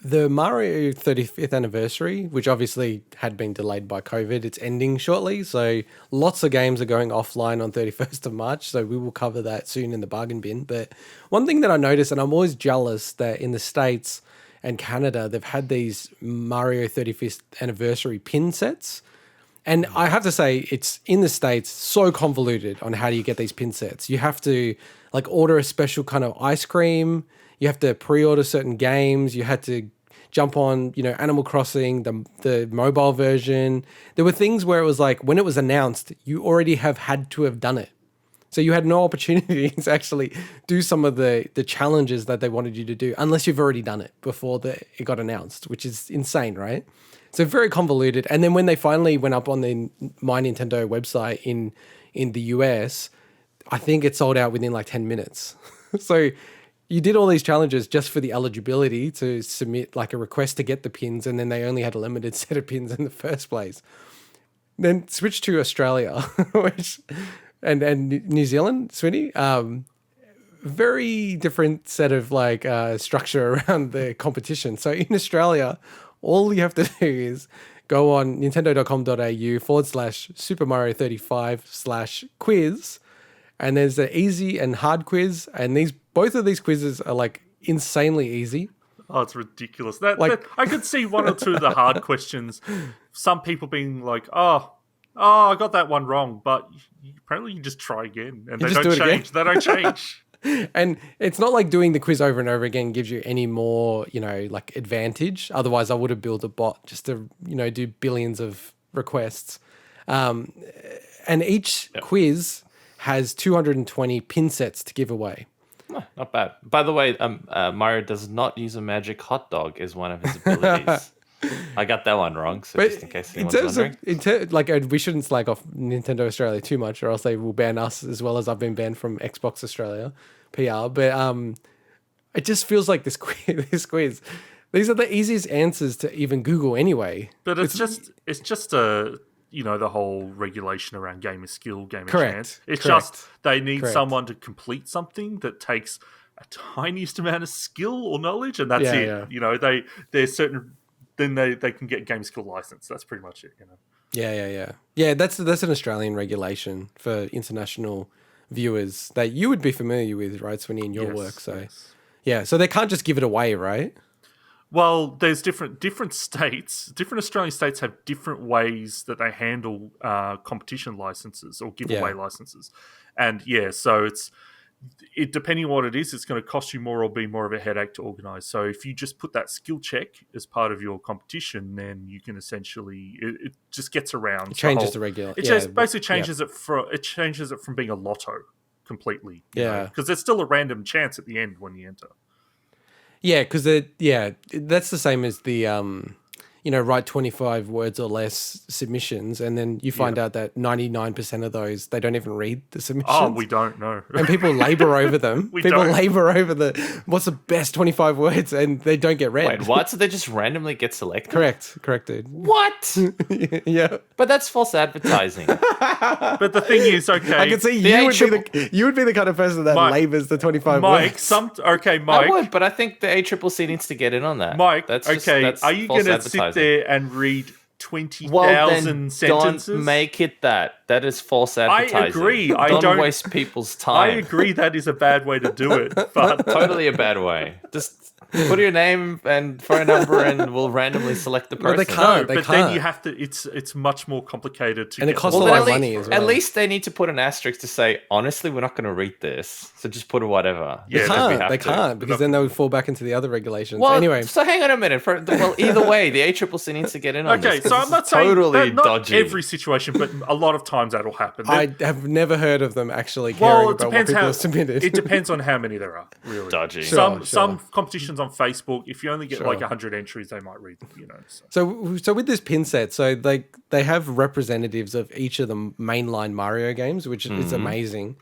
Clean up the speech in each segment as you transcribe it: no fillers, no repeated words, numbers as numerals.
The Mario 35th anniversary, which obviously had been delayed by COVID, it's ending shortly. So lots of games are going offline on 31st of March. So we will cover that soon in the bargain bin. But one thing that I noticed, and I'm always jealous that in the States and Canada, they've had these Mario 35th anniversary pin sets. And I have to say, it's in the States so convoluted on how do you get these pin sets. You have to like order a special kind of ice cream. You have to pre-order certain games. You had to jump on, Animal Crossing, the mobile version. There were things where it was like when it was announced, you already had to have done it. So you had no opportunity to actually do some of the challenges that they wanted you to do unless you've already done it before it got announced, which is insane, right? So very convoluted. And then when they finally went up on the My Nintendo website in the US, I think it sold out within like 10 minutes. So you did all these challenges just for the eligibility to submit like a request to get the pins, and then they only had a limited set of pins in the first place. Then switch to Australia, and New Zealand, Swinny. Very different set of like structure around the competition. So in Australia, all you have to do is go on nintendo.com.au/Super Mario 35/quiz, and there's an easy and hard quiz, and both of these quizzes are like insanely easy. Oh, it's ridiculous. That I could see one or two of the hard questions. Some people being like, "Oh, I got that one wrong," but apparently you just try again, and they don't change. They don't change. And it's not like doing the quiz over and over again gives you any more, like advantage. Otherwise, I would have built a bot just to, do billions of requests. And each quiz has 220 pin sets to give away. Oh, not bad. By the way, Mario does not use a magic hot dog as one of his abilities. I got that one wrong, so just in case anyone's wondering. We shouldn't slag off Nintendo Australia too much, or else they will ban us as well as I've been banned from Xbox Australia PR. But it just feels like this quiz. These are the easiest answers to even Google anyway. But it's just the whole regulation around gamer skill, gamer chance. It's just they need someone to complete something that takes a tiniest amount of skill or knowledge, and that's it. Yeah. There's certain. Then they can get game skill license. That's pretty much it, Yeah. Yeah, that's an Australian regulation for international viewers that you would be familiar with, right, Swinny, in your work. So yeah, so they can't just give it away, right? Well, there's different states. Different Australian states have different ways that they handle competition licenses or giveaway licenses, and so it depending on what it is, it's going to cost you more or be more of a headache to organise. So if you just put that skill check as part of your competition, then you can essentially it just gets around. It changes the regular. It just basically changes it from being a lotto completely. Because there's still a random chance at the end when you enter. Yeah, because that's the same as the write 25 words or less submissions, and then you find out that 99% of those, they don't even read the submissions. Oh, we don't know. And people labor over them. Labor over what's the best 25 words, and they don't get read. Wait, what? So they just randomly get selected? Correct, dude. What? Yeah. But that's false advertising. But the thing is, okay. I can see you would be the kind of person that labors the 25 words. Mike. I would, but I think the ACCC needs to get in on that. Mike, that's are you going to sit there and read 20,000 sentences? Don't make it that. That is false advertising. I agree. Don't waste people's time. I agree that is a bad way to do it. But totally a bad way. Just put your name and phone number, and we'll randomly select the person. They can't. Then you have to. It's much more complicated to. And it costs a lot of money as well. At least they need to put an asterisk to say, honestly, we're not going to read this, so just put a whatever. They can't because then they would fall back into the other regulations. Well, anyway, so hang on a minute. Either way, the ACCC needs to get in on this. Okay, so I'm not saying totally not dodgy. every situation, but a lot of times that'll happen. I have never heard of them actually caring about what people have submitted. It depends on how many there are. Really dodgy. Some competitions on Facebook, if you only get like 100 entries, they might read. So with this pin set, so they have representatives of each of the mainline Mario games, which is amazing,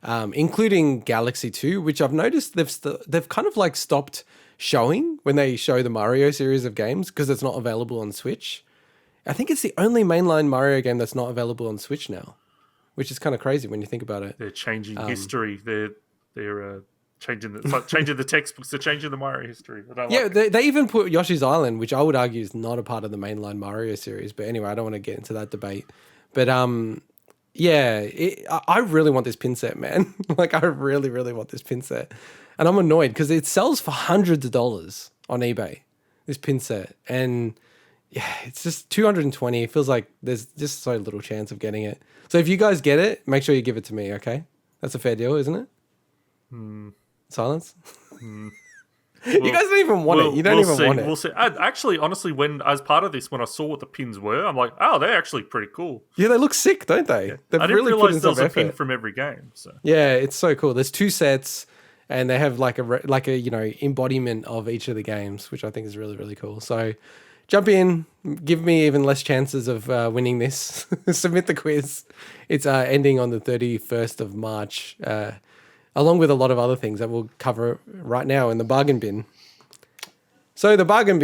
including Galaxy 2, which I've noticed they've kind of like stopped showing when they show the Mario series of games because it's not available on Switch. I think it's the only mainline Mario game that's not available on Switch now, which is kind of crazy when you think about it. They're changing history. They're It's like changing the textbooks to changing the Mario history. They even put Yoshi's Island, which I would argue is not a part of the mainline Mario series. But anyway, I don't want to get into that debate. But I really want this pin set, man. Like, I really, really want this pin set. And I'm annoyed because it sells for hundreds of dollars on eBay, this pin set. And yeah, it's just 220. It feels like there's just so little chance of getting it. So if you guys get it, make sure you give it to me, okay? That's a fair deal, isn't it? Silence? You guys don't even want it. You don't even want it. We'll see. Actually, honestly, as part of this, when I saw what the pins were, I'm like, oh, they're actually pretty cool. Yeah, they look sick, don't they? Yeah. I didn't realize there was a pin from every game. So yeah, it's so cool. There's 2 sets, and they have like a embodiment of each of the games, which I think is really, really cool. So jump in, give me even less chances of winning this. Submit the quiz. It's ending on the 31st of March. Along with a lot of other things that we'll cover right now in the bargain bin. So the bargain bin